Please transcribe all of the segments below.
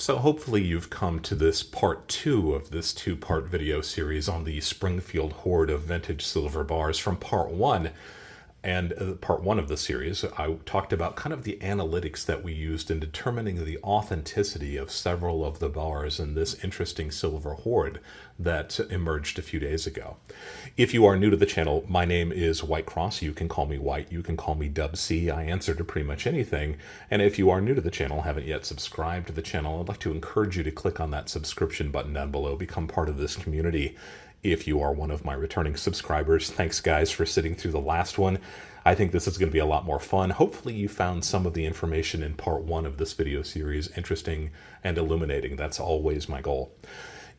So hopefully you've come to this part 2 of this two-part video series on the Springfield Hoard of vintage silver bars from part 1. And part 1 of the series, I talked about kind of the analytics that we used in determining the authenticity of several of the bars in this interesting silver hoard that emerged a few days ago. If you are new to the channel, my name is White Cross. You can call me White. You can call me Dub C. I answer to pretty much anything. And if you are new to the channel, haven't yet subscribed to the channel, I'd like to encourage you to click on that subscription button down below, become part of this community. If you are one of my returning subscribers, thanks guys for sitting through the last one. I think this is going to be a lot more fun. Hopefully you found some of the information in part 1 of this video series interesting and illuminating. That's always my goal.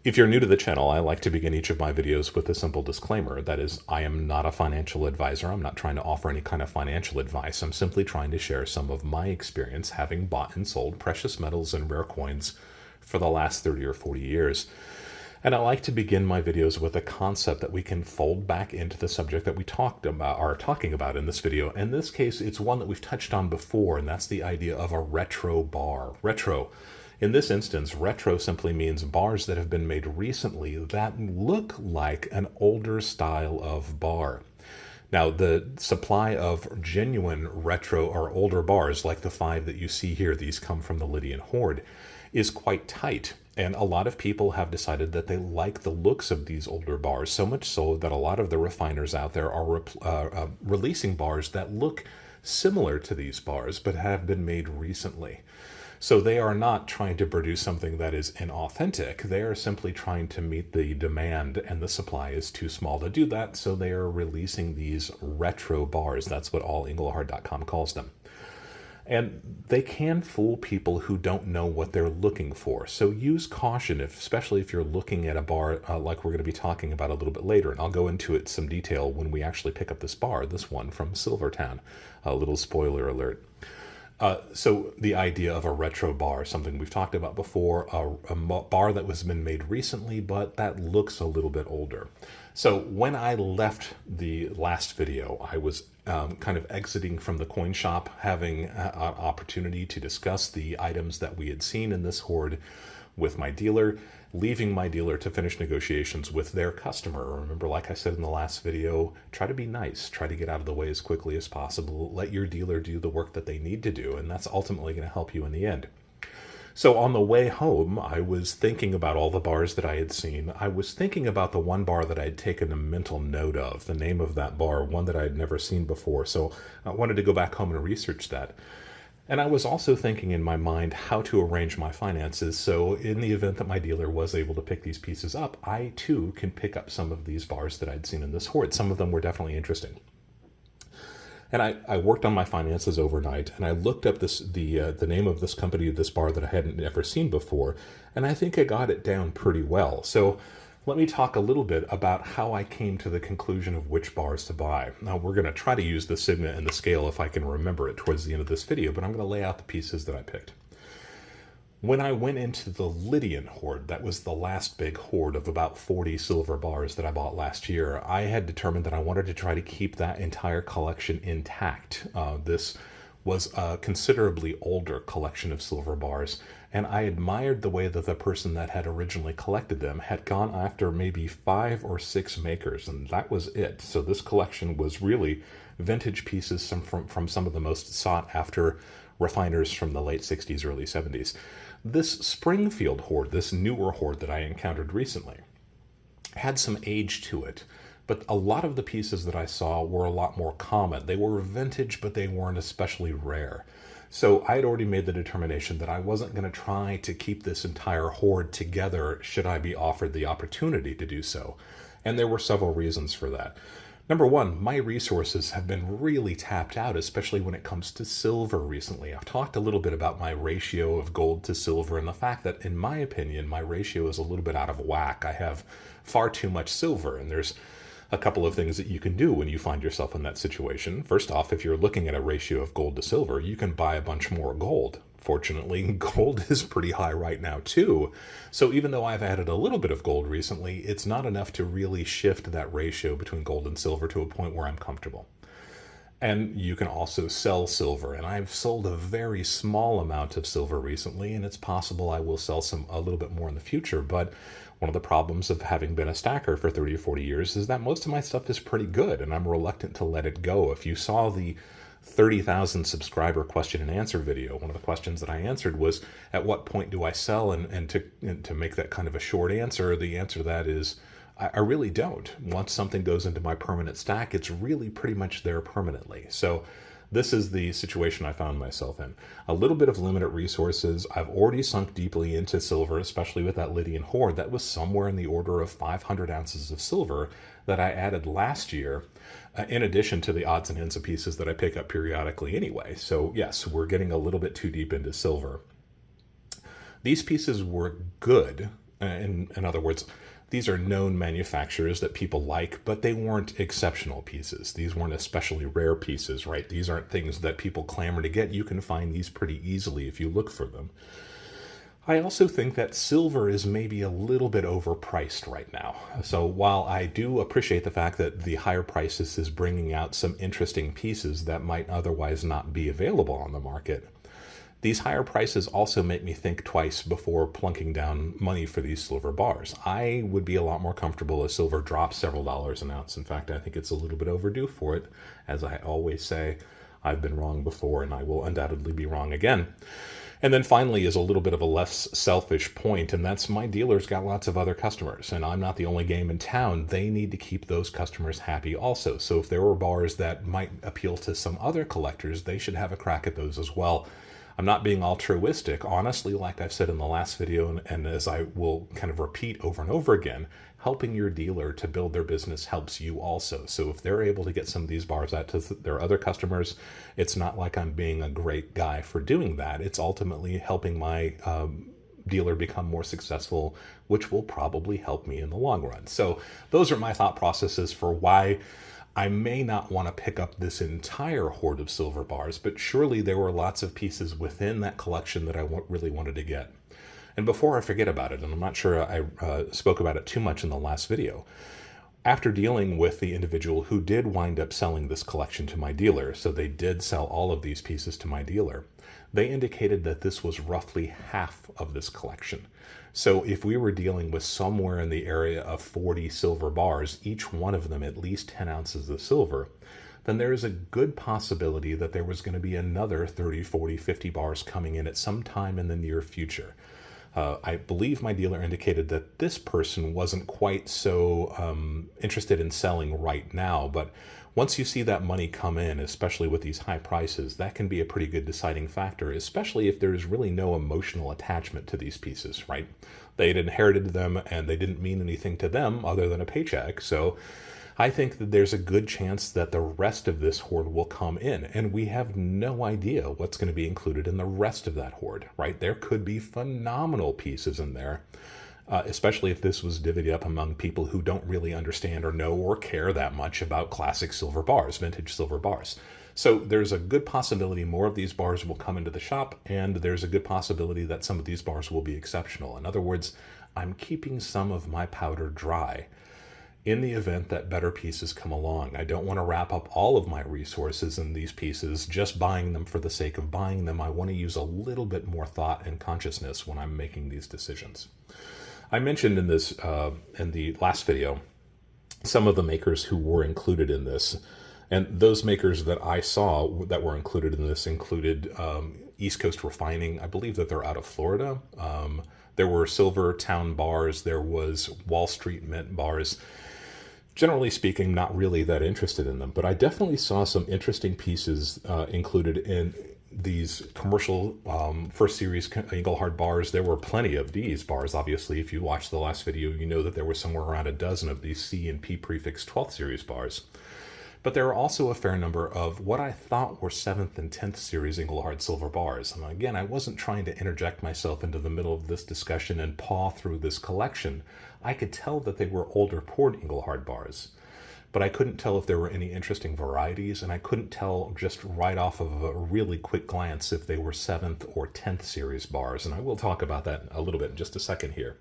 If you're new to the channel, I like to begin each of my videos with a simple disclaimer. That is, I am not a financial advisor. I'm not trying to offer any kind of financial advice. I'm simply trying to share some of my experience having bought and sold precious metals and rare coins for the last 30 or 40 years. And I like to begin my videos with a concept that we can fold back into the subject that we are talking about in this video. In this case, it's one that we've touched on before, and that's the idea of a retro bar. Retro. In this instance, retro simply means bars that have been made recently that look like an older style of bar. Now, the supply of genuine retro or older bars, like the 5 that you see here, these come from the Lydian Hoard, is quite tight. And a lot of people have decided that they like the looks of these older bars, so much so that a lot of the refiners out there are releasing bars that look similar to these bars, but have been made recently. So they are not trying to produce something that is inauthentic. They are simply trying to meet the demand, and the supply is too small to do that, so they are releasing these retro bars. That's what Englehard.com calls them. And they can fool people who don't know what they're looking for. So use caution, especially if you're looking at a bar like we're going to be talking about a little bit later. And I'll go into it some detail when we actually pick up this bar, this one from Silvertown. A little spoiler alert. So the idea of a retro bar, something we've talked about before, a bar that was been made recently, but that looks a little bit older. So when I left the last video, I was kind of exiting from the coin shop, having an opportunity to discuss the items that we had seen in this hoard with my dealer, leaving my dealer to finish negotiations with their customer. Remember, like I said in the last video, try to be nice, try to get out of the way as quickly as possible, let your dealer do the work that they need to do, and that's ultimately going to help you in the end. So on the way home, I was thinking about all the bars that I had seen. I was thinking about the one bar that I had taken a mental note of, the name of that bar, one that I had never seen before. So I wanted to go back home and research that. And I was also thinking in my mind how to arrange my finances. So in the event that my dealer was able to pick these pieces up, I too can pick up some of these bars that I'd seen in this hoard. Some of them were definitely interesting. And I worked on my finances overnight, and I looked up the name of this company, this bar that I hadn't ever seen before, and I think I got it down pretty well. So let me talk a little bit about how I came to the conclusion of which bars to buy. Now, we're going to try to use the sigma and the scale if I can remember it towards the end of this video, but I'm going to lay out the pieces that I picked. When I went into the Lydian Hoard, that was the last big hoard of about 40 silver bars that I bought last year, I had determined that I wanted to try to keep that entire collection intact. This was a considerably older collection of silver bars, and I admired the way that the person that had originally collected them had gone after maybe 5 or 6 makers, and that was it. So this collection was really vintage pieces from some of the most sought-after refiners from the late 60s, early 70s. This Springfield hoard, this newer hoard that I encountered recently, had some age to it, but a lot of the pieces that I saw were a lot more common. They were vintage, but they weren't especially rare. So I had already made the determination that I wasn't going to try to keep this entire hoard together should I be offered the opportunity to do so. And there were several reasons for that. Number one, my resources have been really tapped out, especially when it comes to silver recently. I've talked a little bit about my ratio of gold to silver and the fact that, in my opinion, my ratio is a little bit out of whack. I have far too much silver, and there's a couple of things that you can do when you find yourself in that situation. First off, if you're looking at a ratio of gold to silver, you can buy a bunch more gold. Fortunately, gold is pretty high right now too. So even though I've added a little bit of gold recently, it's not enough to really shift that ratio between gold and silver to a point where I'm comfortable. And you can also sell silver. And I've sold a very small amount of silver recently, and it's possible I will sell a little bit more in the future. But one of the problems of having been a stacker for 30 or 40 years is that most of my stuff is pretty good, and I'm reluctant to let it go. If you saw the 30,000 subscriber question and answer video, one of the questions that I answered was, at what point do I sell? And to make that kind of a short answer, the answer to that is, I really don't. Once something goes into my permanent stack, it's really pretty much there permanently. So this is the situation I found myself in. A little bit of limited resources. I've already sunk deeply into silver, especially with that Lydian hoard. That was somewhere in the order of 500 ounces of silver that I added last year, in addition to the odds and ends of pieces that I pick up periodically anyway. So yes, we're getting a little bit too deep into silver. These pieces were good. In other words, these are known manufacturers that people like, but they weren't exceptional pieces. These weren't especially rare pieces, right? These aren't things that people clamor to get. You can find these pretty easily if you look for them. I also think that silver is maybe a little bit overpriced right now. So while I do appreciate the fact that the higher prices is bringing out some interesting pieces that might otherwise not be available on the market, these higher prices also make me think twice before plunking down money for these silver bars. I would be a lot more comfortable if silver drops several dollars an ounce. In fact, I think it's a little bit overdue for it. As I always say, I've been wrong before and I will undoubtedly be wrong again. And then finally is a little bit of a less selfish point, and that's my dealer's got lots of other customers, and I'm not the only game in town. They need to keep those customers happy also. So if there were bars that might appeal to some other collectors, they should have a crack at those as well. I'm not being altruistic. Honestly, like I've said in the last video, and as I will kind of repeat over and over again, helping your dealer to build their business helps you also. So if they're able to get some of these bars out to their other customers, it's not like I'm being a great guy for doing that. It's ultimately helping my dealer become more successful, which will probably help me in the long run. So those are my thought processes for why I may not want to pick up this entire hoard of silver bars, but surely there were lots of pieces within that collection that I really wanted to get. And before I forget about it, and I'm not sure I spoke about it too much in the last video, after dealing with the individual who did wind up selling this collection to my dealer, so they did sell all of these pieces to my dealer, they indicated that this was roughly half of this collection. So if we were dealing with somewhere in the area of 40 silver bars, each one of them at least 10 ounces of silver, then there is a good possibility that there was going to be another 30, 40, 50 bars coming in at some time in the near future. I believe my dealer indicated that this person wasn't quite so interested in selling right now, but once you see that money come in, especially with these high prices, that can be a pretty good deciding factor, especially if there's really no emotional attachment to these pieces, right? They had inherited them and they didn't mean anything to them other than a paycheck. So I think that there's a good chance that the rest of this hoard will come in, and we have no idea what's going to be included in the rest of that hoard, right? There could be phenomenal pieces in there, especially if this was divvied up among people who don't really understand or know or care that much about classic silver bars, vintage silver bars. So there's a good possibility more of these bars will come into the shop, and there's a good possibility that some of these bars will be exceptional. In other words, I'm keeping some of my powder dry in the event that better pieces come along. I don't want to wrap up all of my resources in these pieces, just buying them for the sake of buying them. I want to use a little bit more thought and consciousness when I'm making these decisions. I mentioned in the last video, some of the makers who were included in this, and those makers that I saw that were included in this included East Coast Refining. I believe that they're out of Florida. There were Silvertown bars. There was Wall Street Mint bars. Generally speaking, not really that interested in them, but I definitely saw some interesting pieces included in these commercial first series Englehard bars. There were plenty of these bars. Obviously, if you watched the last video, you know that there was somewhere around a dozen of these C and P prefix 12th series bars. But there are also a fair number of what I thought were 7th and 10th series Englehard silver bars. And again, I wasn't trying to interject myself into the middle of this discussion and paw through this collection. I could tell that they were older poured Englehard bars. but I couldn't tell if there were any interesting varieties, and I couldn't tell just right off of a really quick glance if they were 7th or 10th series bars, and I will talk about that a little bit in just a second here.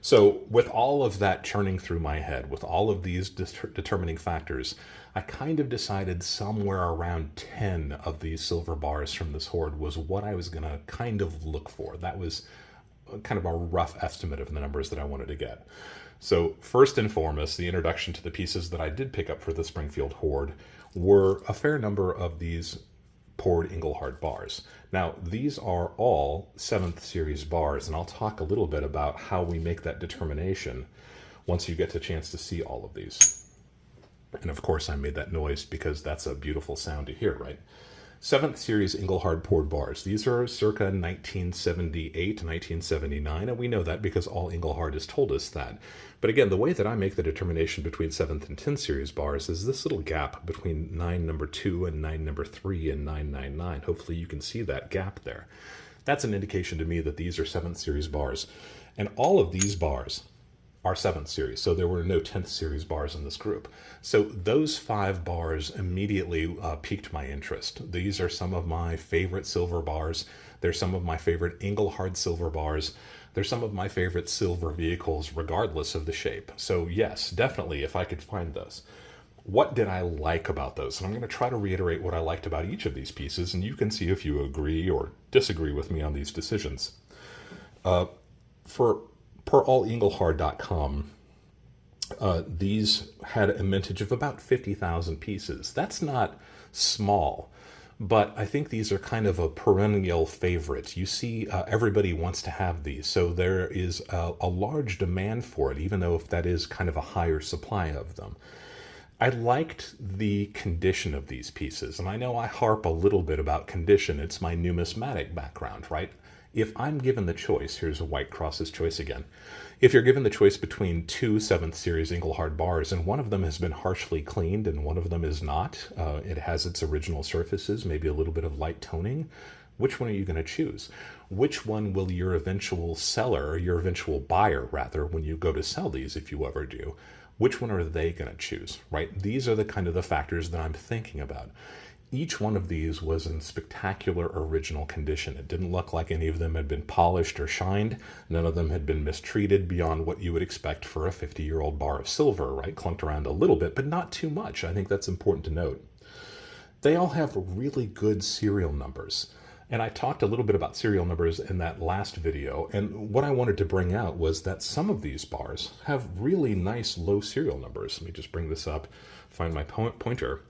So with all of that churning through my head, with all of these determining factors, I kind of decided somewhere around 10 of these silver bars from this hoard was what I was going to kind of look for. That was kind of a rough estimate of the numbers that I wanted to get. So first and foremost, the introduction to the pieces that I did pick up for the Springfield Hoard were a fair number of these poured Englehard bars. Now, these are all 7th series bars, and I'll talk a little bit about how we make that determination once you get the chance to see all of these. And of course, I made that noise because that's a beautiful sound to hear, right? 7th series Englehard poured bars. These are circa 1978 to 1979, and we know that because all Englehard has told us that. But again, the way that I make the determination between 7th and 10th series bars is this little gap between 9 number 2 and 9 number 3 and 999. Hopefully you can see that gap there. That's an indication to me that these are 7th series bars. And all of these bars are 7th series, so there were no 10th series bars in this group. So those 5 bars immediately piqued my interest. These are some of my favorite silver bars. They're some of my favorite Englehard silver bars. They're some of my favorite silver vehicles, regardless of the shape. So yes, definitely, if I could find those. What did I like about those? And I'm going to try to reiterate what I liked about each of these pieces, and you can see if you agree or disagree with me on these decisions. For perenglehard.com, these had a mintage of about 50,000 pieces. That's not small, but I think these are kind of a perennial favorite. You see, everybody wants to have these, so there is a large demand for it, even though if that is kind of a higher supply of them. I liked the condition of these pieces, and I know I harp a little bit about condition. It's my numismatic background, right? If I'm given the choice, here's a White Cross's choice again. If you're given the choice between 2 7th series Englehard bars, and one of them has been harshly cleaned and one of them is not, it has its original surfaces, maybe a little bit of light toning, which one are you going to choose? Which one will your eventual seller, or your eventual buyer rather, when you go to sell these, if you ever do, which one are they going to choose, right? These are the kind of the factors that I'm thinking about. Each one of these was in spectacular original condition. It didn't look like any of them had been polished or shined. None of them had been mistreated beyond what you would expect for a 50-year-old bar of silver, right? Clunked around a little bit, but not too much. I think that's important to note. They all have really good serial numbers. And I talked a little bit about serial numbers in that last video, and what I wanted to bring out was that some of these bars have really nice low serial numbers. Let me just bring this up, find my pointer.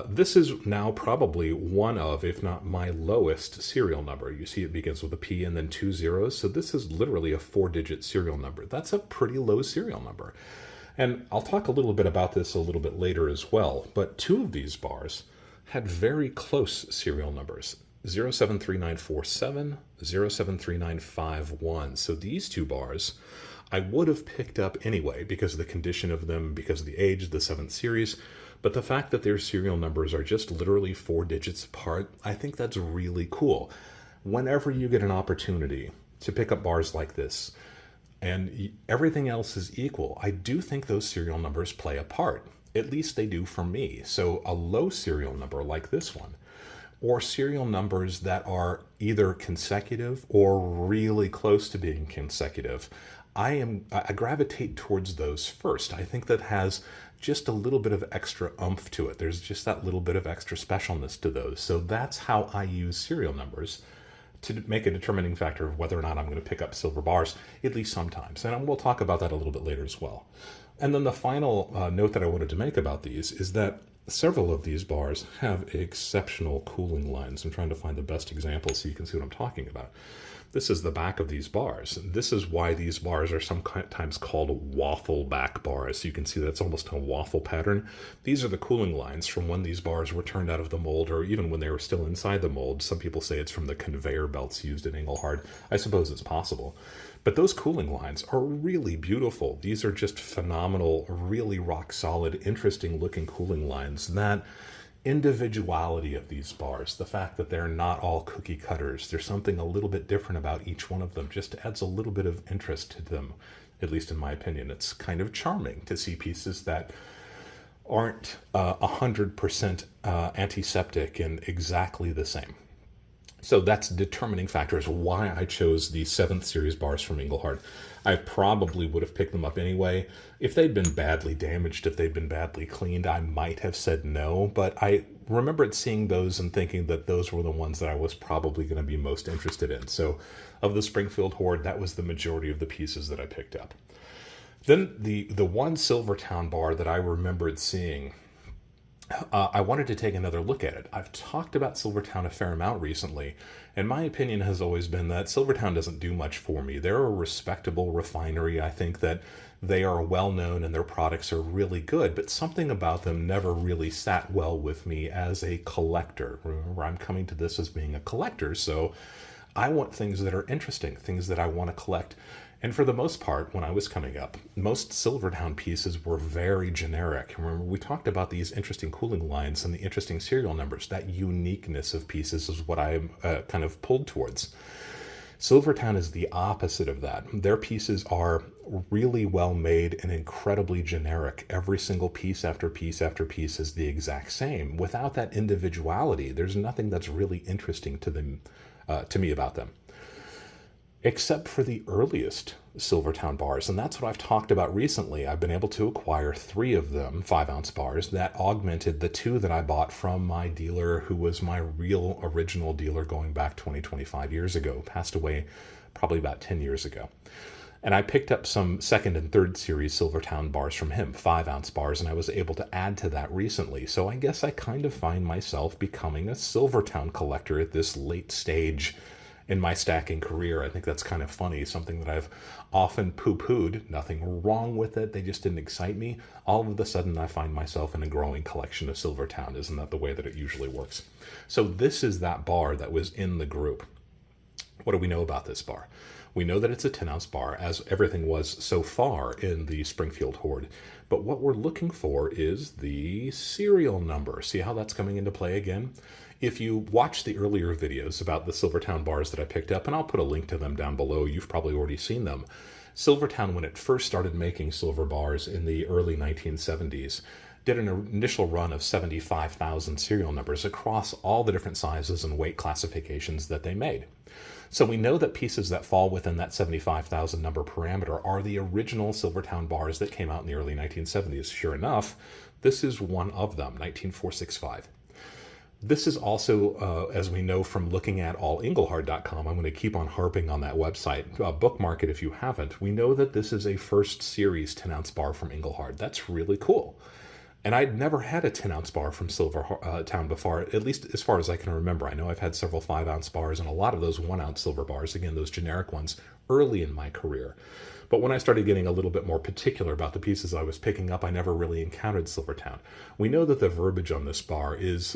This is now probably one of, if not my lowest serial number. You see it begins with a P and then 2 zeros, so this is literally a 4-digit serial number. That's a pretty low serial number. And I'll talk a little bit about this a little bit later as well, but 2 of these bars had very close serial numbers. 073947, 073951. So these 2 bars I would have picked up anyway because of the condition of them, because of the age, the 7th series. But the fact that their serial numbers are just literally 4 digits apart, I think that's really cool. Whenever you get an opportunity to pick up bars like this, and everything else is equal, I do think those serial numbers play a part. At least they do for me. So a low serial number like this one, or serial numbers that are either consecutive or really close to being consecutive, I gravitate towards those first. I think that has just a little bit of extra oomph to it. There's just that little bit of extra specialness to those. So that's how I use serial numbers to make a determining factor of whether or not I'm going to pick up silver bars, at least sometimes. And we'll talk about that a little bit later as well. And then the final note that I wanted to make about these is that several of these bars have exceptional cooling lines. I'm trying to find the best example so you can see what I'm talking about. This is the back of these bars. This is why these bars are sometimes called waffle back bars. You can see that's almost a waffle pattern. These are the cooling lines from when these bars were turned out of the mold, or even when they were still inside the mold. Some people say it's from the conveyor belts used in Englehard. I suppose it's possible. But those cooling lines are really beautiful. These are just phenomenal, really rock solid, interesting looking cooling lines. That individuality of these bars, the fact that they're not all cookie cutters, there's something a little bit different about each one of them, just adds a little bit of interest to them, at least in my opinion. It's kind of charming to see pieces that aren't 100% antiseptic and exactly the same. So that's determining factors why I chose the 7th series bars from Englehard. I probably would have picked them up anyway. If they'd been badly damaged, if they'd been badly cleaned, I might have said no. But I remembered seeing those and thinking that those were the ones that I was probably going to be most interested in. So of the Springfield Hoard, that was the majority of the pieces that I picked up. Then the one Silvertown bar that I remembered seeing, I wanted to take another look at it. I've talked about Silvertown a fair amount recently, and my opinion has always been that Silvertown doesn't do much for me. They're a respectable refinery. I think that they are well known and their products are really good, but something about them never really sat well with me as a collector. Remember, I'm coming to this as being a collector, so I want things that are interesting, things that I want to collect. And for the most part, when I was coming up, most Silvertown pieces were very generic. Remember, we talked about these interesting cooling lines and the interesting serial numbers. That uniqueness of pieces is what I'm kind of pulled towards. Silvertown is the opposite of that. Their pieces are really well made and incredibly generic. Every single piece after piece after piece is the exact same. Without that individuality, there's nothing that's really interesting to them, to me about them, except for the earliest Silvertown bars. And that's what I've talked about recently. I've been able to acquire 3 of them, 5-ounce bars, that augmented the 2 that I bought from my dealer, who was my real original dealer going back 25 years ago, passed away probably about 10 years ago. And I picked up some 2nd and 3rd series Silvertown bars from him, 5-ounce bars, and I was able to add to that recently. So I guess I kind of find myself becoming a Silvertown collector at this late stage in my stacking career. I think that's kind of funny, something that I've often poo-pooed. Nothing wrong with it, they just didn't excite me. All of a sudden I find myself in a growing collection of Silvertown. Isn't that the way that it usually works? So this is that bar that was in the group. What do we know about this bar? We know that it's a 10-ounce bar, as everything was so far in the Springfield Hoard. But what we're looking for is the serial number. See how that's coming into play again? If you watch the earlier videos about the Silvertown bars that I picked up, and I'll put a link to them down below, you've probably already seen them. Silvertown, when it first started making silver bars in the early 1970s, did an initial run of 75,000 serial numbers across all the different sizes and weight classifications that they made. So we know that pieces that fall within that 75,000 number parameter are the original Silvertown bars that came out in the early 1970s. Sure enough, this is one of them, 19465. This is also, as we know from looking at allenglehard.com, I'm going to keep on harping on that website. Bookmark it if you haven't. We know that this is a 1st series 10-ounce bar from Englehard. That's really cool. And I'd never had a 10-ounce bar from Silvertown before, at least as far as I can remember. I know I've had several 5-ounce bars and a lot of those 1-ounce silver bars, again, those generic ones, early in my career. But when I started getting a little bit more particular about the pieces I was picking up, I never really encountered Silvertown. We know that the verbiage on this bar is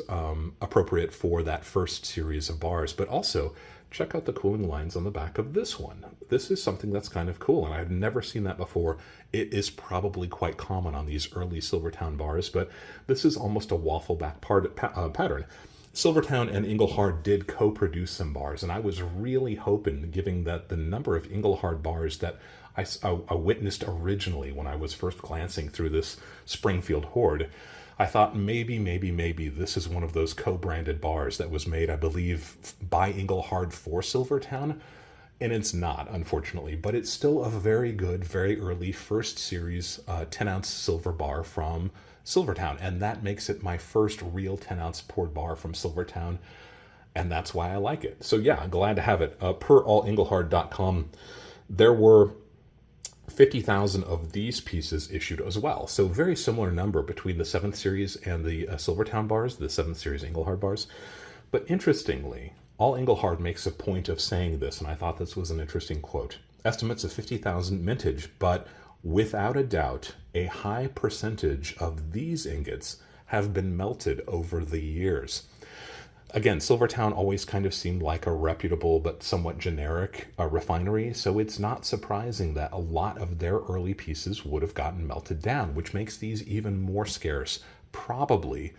appropriate for that 1st series of bars, but also check out the cooling lines on the back of this one. This is something that's kind of cool, and I've never seen that before. It is probably quite common on these early Silvertown bars, but this is almost a waffle back pattern. Silvertown and Englehard did co-produce some bars, and I was really hoping, given that the number of Englehard bars that I witnessed originally when I was first glancing through this Springfield Hoard, I thought maybe this is one of those co-branded bars that was made, I believe, by Englehard for Silvertown. And it's not, unfortunately, but it's still a very good, very early 1st series 10-ounce silver bar from Silvertown. And that makes it my first real 10-ounce poured bar from Silvertown. And that's why I like it. So yeah, I'm glad to have it. Per allenglehard.com, there were 50,000 of these pieces issued as well. So very similar number between the 7th series and the Silvertown bars, the 7th series Englehard bars. But interestingly, All Englehard makes a point of saying this, and I thought this was an interesting quote. Estimates of 50,000 mintage, but without a doubt, a high percentage of these ingots have been melted over the years. Again, Silvertown always kind of seemed like a reputable but somewhat generic refinery, so it's not surprising that a lot of their early pieces would have gotten melted down, which makes these even more scarce, probably,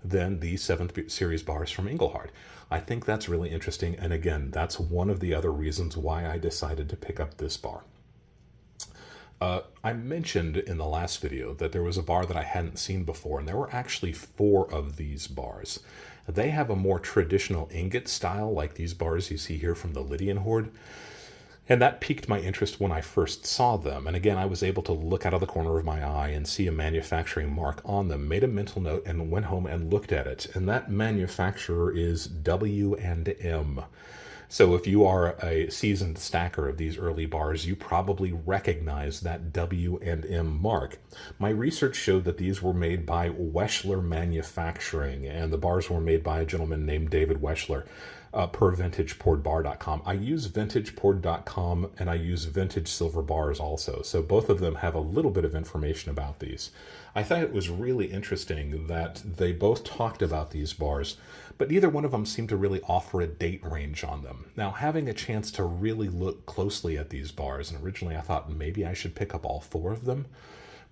than the 7th series bars from Englehard. I think that's really interesting, and again, that's one of the other reasons why I decided to pick up this bar. I mentioned in the last video that there was a bar that I hadn't seen before, and there were actually 4 of these bars. They have a more traditional ingot style, like these bars you see here from the Lydian Hoard. And that piqued my interest when I first saw them. And again, I was able to look out of the corner of my eye and see a manufacturing mark on them, made a mental note, and went home and looked at it. And that manufacturer is W&M. So if you are a seasoned stacker of these early bars, you probably recognize that W&M mark. My research showed that these were made by Wesler Manufacturing, and the bars were made by a gentleman named David Wesler. Per VintagePouredBar.com. I use VintagePoured.com and I use Vintage Silver Bars also. So both of them have a little bit of information about these. I thought it was really interesting that they both talked about these bars, but neither one of them seemed to really offer a date range on them. Now, having a chance to really look closely at these bars, and originally I thought maybe I should pick up all 4 of them,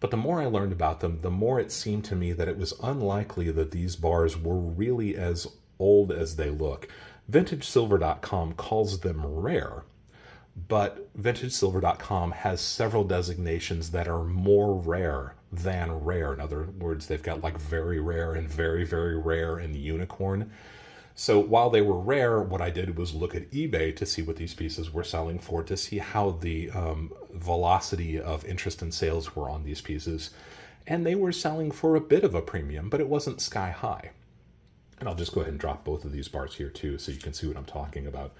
but the more I learned about them, the more it seemed to me that it was unlikely that these bars were really as old as they look. VintageSilver.com calls them rare, but VintageSilver.com has several designations that are more rare than rare. In other words, they've got like very rare and very, very rare and unicorn. So while they were rare, what I did was look at eBay to see what these pieces were selling for, to see how the velocity of interest and sales were on these pieces. And they were selling for a bit of a premium, but it wasn't sky high. And I'll just go ahead and drop both of these bars here too, so you can see what I'm talking about.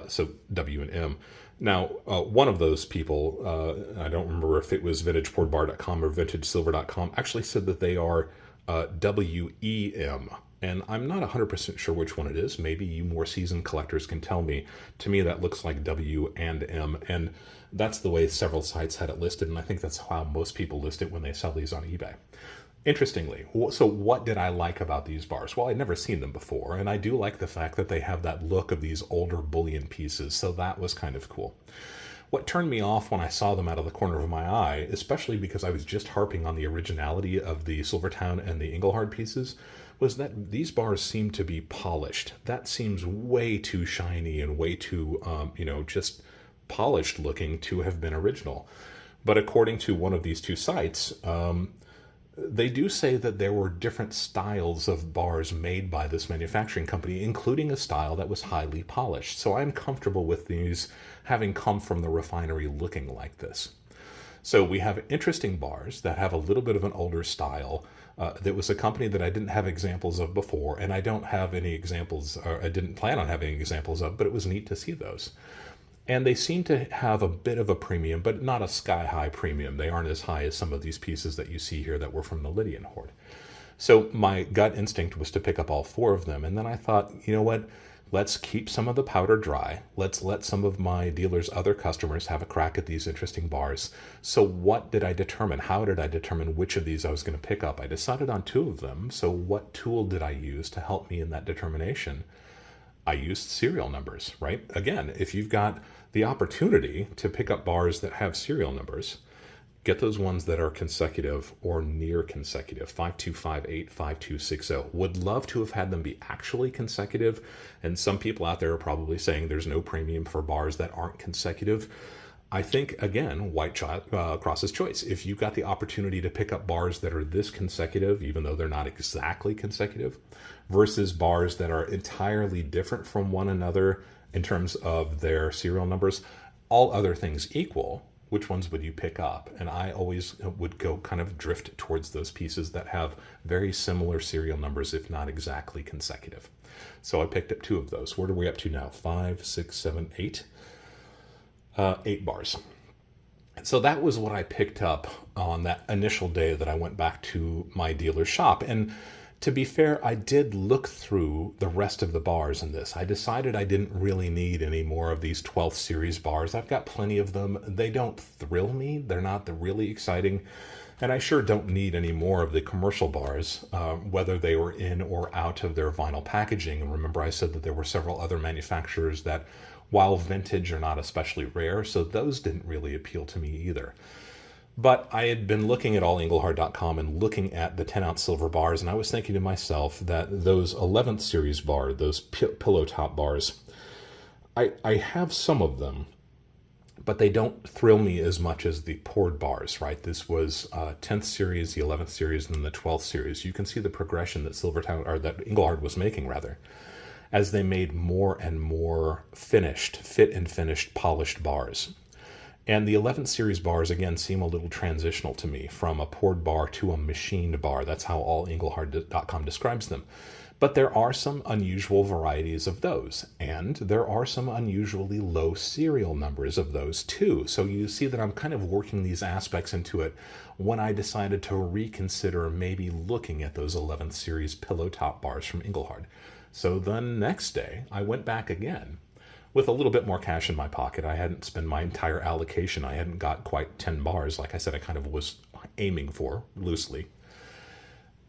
So W&M. Now, one of those people, I don't remember if it was VintagePouredBar.com or VintageSilver.com, actually said that they are WEM. And I'm not 100% sure which one it is. Maybe you more seasoned collectors can tell me. To me, that looks like W&M. And that's the way several sites had it listed. And I think that's how most people list it when they sell these on eBay. Interestingly, so what did I like about these bars? Well, I'd never seen them before, and I do like the fact that they have that look of these older bullion pieces, so that was kind of cool. What turned me off when I saw them out of the corner of my eye, especially because I was just harping on the originality of the Silvertown and the Englehard pieces, was that these bars seem to be polished. That seems way too shiny and way too, just polished looking to have been original. But according to one of these 2 sites, they do say that there were different styles of bars made by this manufacturing company, including a style that was highly polished. So I'm comfortable with these having come from the refinery looking like this. So we have interesting bars that have a little bit of an older style. That was a company that I didn't have examples of before, and I don't have any examples, or I didn't plan on having examples of, but it was neat to see those. And they seem to have a bit of a premium, but not a sky-high premium. They aren't as high as some of these pieces that you see here that were from the Lydian Hoard. So my gut instinct was to pick up all 4 of them. And then I thought, you know what? Let's keep some of the powder dry. Let's let some of my dealers' other customers have a crack at these interesting bars. So what did I determine? How did I determine which of these I was going to pick up? I decided on 2 of them. So what tool did I use to help me in that determination? I used serial numbers, right? Again, if you've got the opportunity to pick up bars that have serial numbers, get those ones that are consecutive or near consecutive, 5258, 5260. Would love to have had them be actually consecutive, and some people out there are probably saying there's no premium for bars that aren't consecutive. I think, again, white crosses choice. If you've got the opportunity to pick up bars that are this consecutive, even though they're not exactly consecutive, versus bars that are entirely different from one another in terms of their serial numbers, all other things equal, which ones would you pick up? And I always would go kind of drift towards those pieces that have very similar serial numbers, if not exactly consecutive. So I picked up 2 of those. What are we up to now? 5, 6, 7, 8. 8 bars. So that was what I picked up on that initial day that I went back to my dealer's shop. And to be fair, I did look through the rest of the bars in this. I decided I didn't really need any more of these 12th series bars. I've got plenty of them. They don't thrill me. They're not the really exciting. And I sure don't need any more of the commercial bars, whether they were in or out of their vinyl packaging. And remember, I said that there were several other manufacturers that, while vintage, are not especially rare, so those didn't really appeal to me either. But I had been looking at allenglehard.com and looking at the 10-ounce silver bars, and I was thinking to myself that those 11th series bar, those pillow top bars, I have some of them, but they don't thrill me as much as the poured bars, right? This was 10th series, the 11th series, and then the 12th series. You can see the progression that Silvertown, or that Englehard was making rather, as they made more and more fit and finished, polished bars. And the 11th series bars, again, seem a little transitional to me, from a poured bar to a machined bar. That's how all Englehard.com describes them. But there are some unusual varieties of those, and there are some unusually low serial numbers of those too. So you see that I'm kind of working these aspects into it when I decided to reconsider maybe looking at those 11th series pillow top bars from Englehard. So the next day, I went back again with a little bit more cash in my pocket. I hadn't spent my entire allocation. I hadn't got quite 10 bars, like I said, I kind of was aiming for, loosely.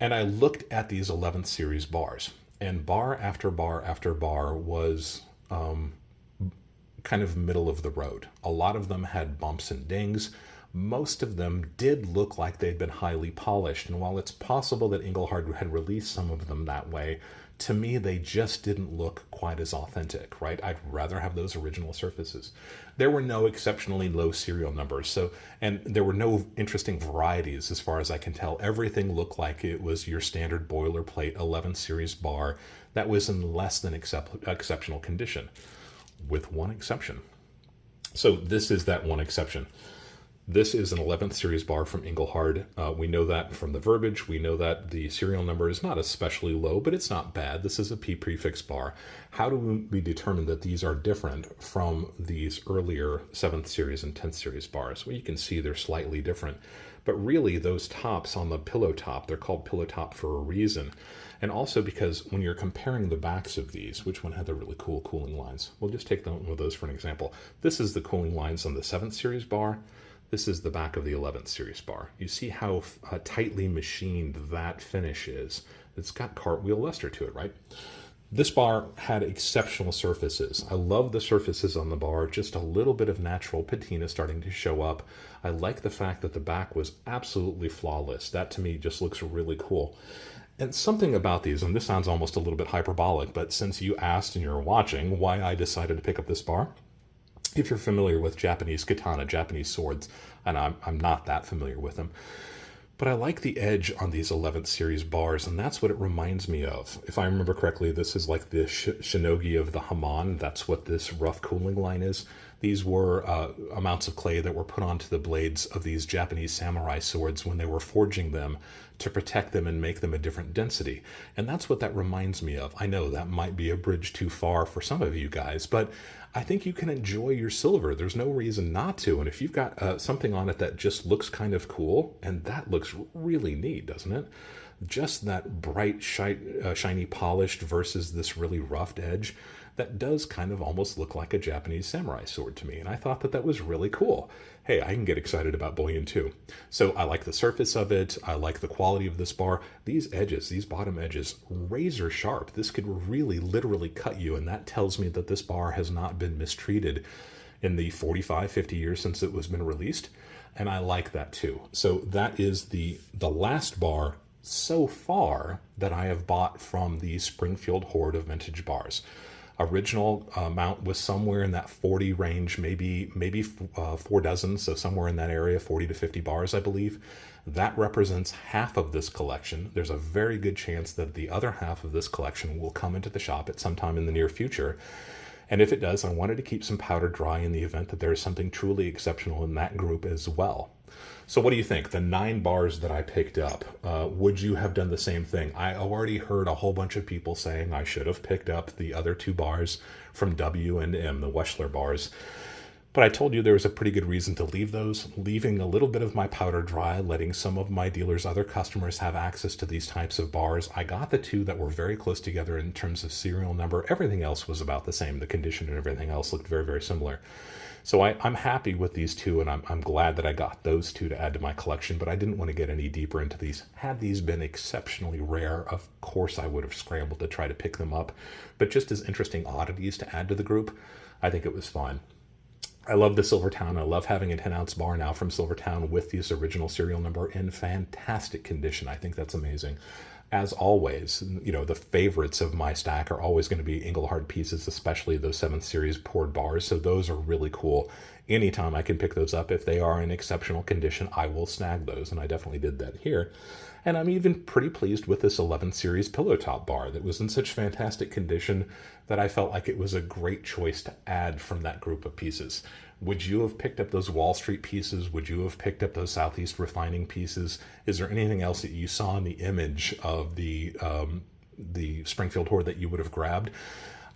And I looked at these 11th series bars, and bar after bar after bar was kind of middle of the road. A lot of them had bumps and dings. Most of them did look like they'd been highly polished, and while it's possible that Englehard had released some of them that way, to me, they just didn't look quite as authentic, right? I'd rather have those original surfaces. There were no exceptionally low serial numbers, and there were no interesting varieties as far as I can tell. Everything looked like it was your standard boilerplate 11th series bar that was in less than exceptional condition, with one exception. So this is that one exception. This is an 11th series bar from Englehard. We know that from the verbiage. We know that the serial number is not especially low, but it's not bad. This is a P prefix bar. How do we determine that these are different from these earlier 7th series and 10th series bars? Well, you can see they're slightly different. But really, those tops on the pillow top, they're called pillow top for a reason. And also because when you're comparing the backs of these, which one had the really cool cooling lines? We'll just take one of those for an example. This is the cooling lines on the 7th series bar. This is the back of the 11th series bar. You see how tightly machined that finish is. It's got cartwheel luster to it, right? This bar had exceptional surfaces. I love the surfaces on the bar, just a little bit of natural patina starting to show up. I like the fact that the back was absolutely flawless. That to me just looks really cool. And something about these, and this sounds almost a little bit hyperbolic, but since you asked and you're watching why I decided to pick up this bar, if you're familiar with Japanese katana, Japanese swords, and I'm not that familiar with them, but I like the edge on these 11th series bars, and that's what it reminds me of. If I remember correctly, this is like the shinogi of the Haman. That's what this rough cooling line is. These were amounts of clay that were put onto the blades of these Japanese samurai swords when they were forging them to protect them and make them a different density. And that's what that reminds me of. I know that might be a bridge too far for some of you guys, but I think you can enjoy your silver. There's no reason not to. And if you've got something on it that just looks kind of cool, and that looks really neat, doesn't it? Just that bright, shiny polished versus this really roughed edge, that does kind of almost look like a Japanese samurai sword to me. And I thought that that was really cool. Hey, I can get excited about bullion too. So I like the surface of it. I like the quality of this bar. These edges, these bottom edges, razor sharp. This could really literally cut you. And that tells me that this bar has not been mistreated in the 45, 50 years since it was been released. And I like that too. So that is the last bar so far that I have bought from the Springfield Hoard of vintage bars. Original amount was somewhere in that 40 range, maybe 4 dozen, so somewhere in that area, 40 to 50 bars, I believe. That represents half of this collection. There's a very good chance that the other half of this collection will come into the shop at some time in the near future. And if it does, I wanted to keep some powder dry in the event that there is something truly exceptional in that group as well. So what do you think? The 9 bars that I picked up, would you have done the same thing? I already heard a whole bunch of people saying I should have picked up the other 2 bars from W and M, the Wesler bars. But I told you there was a pretty good reason to leave those, leaving a little bit of my powder dry, letting some of my dealers, other customers have access to these types of bars. I got the 2 that were very close together in terms of serial number. Everything else was about the same. The condition and everything else looked very, very similar. So I'm happy with these 2, and I'm glad that I got those 2 to add to my collection, but I didn't want to get any deeper into these. Had these been exceptionally rare, of course I would have scrambled to try to pick them up. But just as interesting oddities to add to the group, I think it was fun. I love the Silvertown. I love having a 10-ounce bar now from Silvertown with this original serial number in fantastic condition. I think that's amazing. As always, the favorites of my stack are always going to be Englehard pieces, especially those 7th series poured bars. So those are really cool. Anytime I can pick those up, if they are in exceptional condition, I will snag those. And I definitely did that here. And I'm even pretty pleased with this 11th series pillow top bar that was in such fantastic condition that I felt like it was a great choice to add from that group of pieces. Would you have picked up those Wall Street pieces? Would you have picked up those Southeast refining pieces? Is there anything else that you saw in the image of the Springfield Hoard that you would have grabbed?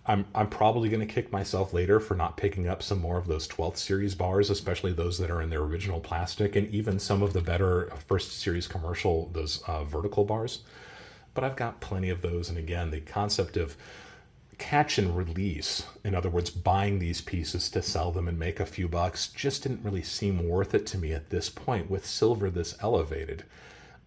I'm probably going to kick myself later for not picking up some more of those 12th series bars, especially those that are in their original plastic, and even some of the better first series commercial, those vertical bars. But I've got plenty of those, and again, the concept of catch and release, in other words, buying these pieces to sell them and make a few bucks, just didn't really seem worth it to me at this point. With silver this elevated,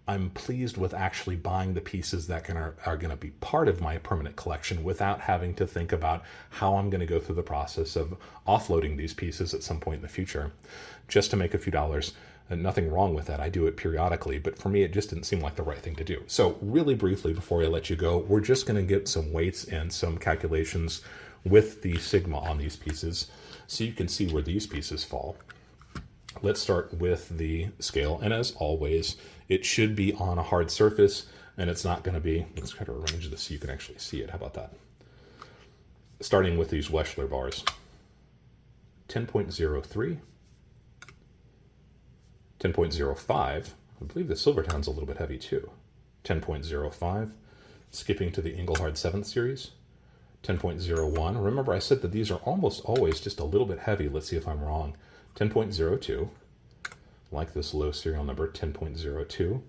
I'm pleased with actually buying the pieces that are going to be part of my permanent collection without having to think about how I'm going to go through the process of offloading these pieces at some point in the future just to make a few dollars. And nothing wrong with that. I do it periodically, but for me, it just didn't seem like the right thing to do. So really briefly, before I let you go, we're just going to get some weights and some calculations with the sigma on these pieces so you can see where these pieces fall. Let's start with the scale. And as always, it should be on a hard surface, and it's not going to be, let's try to arrange this so you can actually see it. How about that? Starting with these Wesler bars, 10.03, 10.05, I believe the Silvertown's a little bit heavy too, 10.05, skipping to the Englehard 7th series, 10.01. Remember I said that these are almost always just a little bit heavy. Let's see if I'm wrong. 10.02, like this low serial number, 10.02,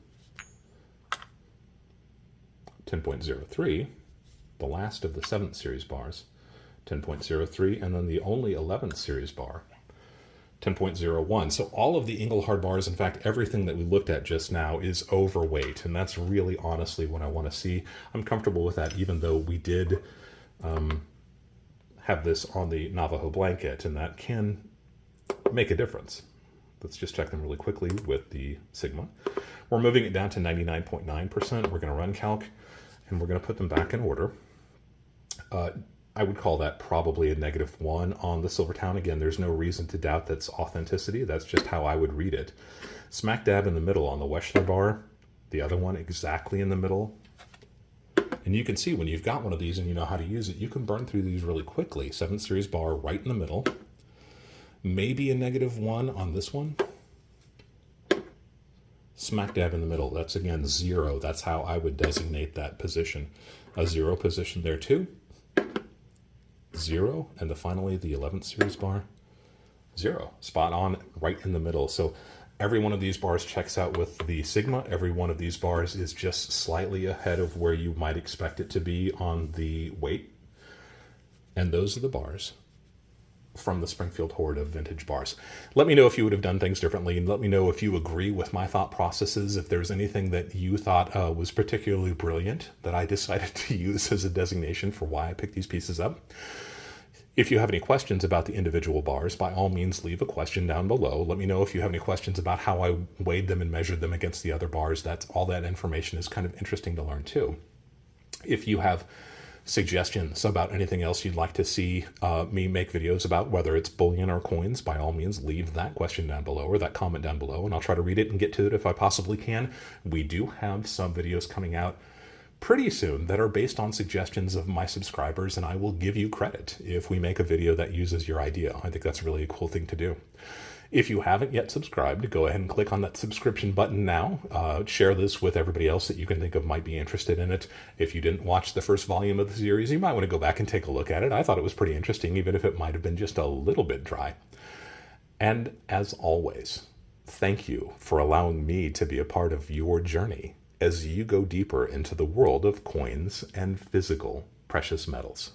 10.03, the last of the 7th series bars, 10.03, and then the only 11th series bar, 10.01. So all of the Englehard bars, in fact, everything that we looked at just now is overweight, and that's really honestly what I want to see. I'm comfortable with that, even though we did have this on the Navajo blanket, and that can make a difference. Let's just check them really quickly with the sigma. We're moving it down to 99.9%. We're going to run calc, and we're going to put them back in order. I would call that probably a -1 on the Silvertown. Again, there's no reason to doubt that's authenticity. That's just how I would read it. Smack dab in the middle on the Wesler bar, the other one exactly in the middle. And you can see when you've got one of these and you know how to use it, you can burn through these really quickly. 7th series bar right in the middle. Maybe a -1 on this one. Smack dab in the middle. That's again 0. That's how I would designate that position. A 0 position there too. 0, and finally the 11th series bar, 0. Spot on, right in the middle. So every one of these bars checks out with the sigma. Every one of these bars is just slightly ahead of where you might expect it to be on the weight. And those are the bars from the Springfield Hoard of vintage bars. Let me know if you would have done things differently, and let me know if you agree with my thought processes, if there's anything that you thought was particularly brilliant that I decided to use as a designation for why I picked these pieces up. If you have any questions about the individual bars, by all means leave a question down below. Let me know if you have any questions about how I weighed them and measured them against the other bars. All that information is kind of interesting to learn too. If you have suggestions about anything else you'd like to see me make videos about, whether it's bullion or coins, by all means leave that question down below or that comment down below, and I'll try to read it and get to it if I possibly can. We do have some videos coming out pretty soon that are based on suggestions of my subscribers, and I will give you credit if we make a video that uses your idea. I think that's really a cool thing to do. If you haven't yet subscribed, go ahead and click on that subscription button now. Share this with everybody else that you can think of might be interested in it. If you didn't watch the first volume of the series, you might want to go back and take a look at it. I thought it was pretty interesting, even if it might have been just a little bit dry. And as always, thank you for allowing me to be a part of your journey as you go deeper into the world of coins and physical precious metals.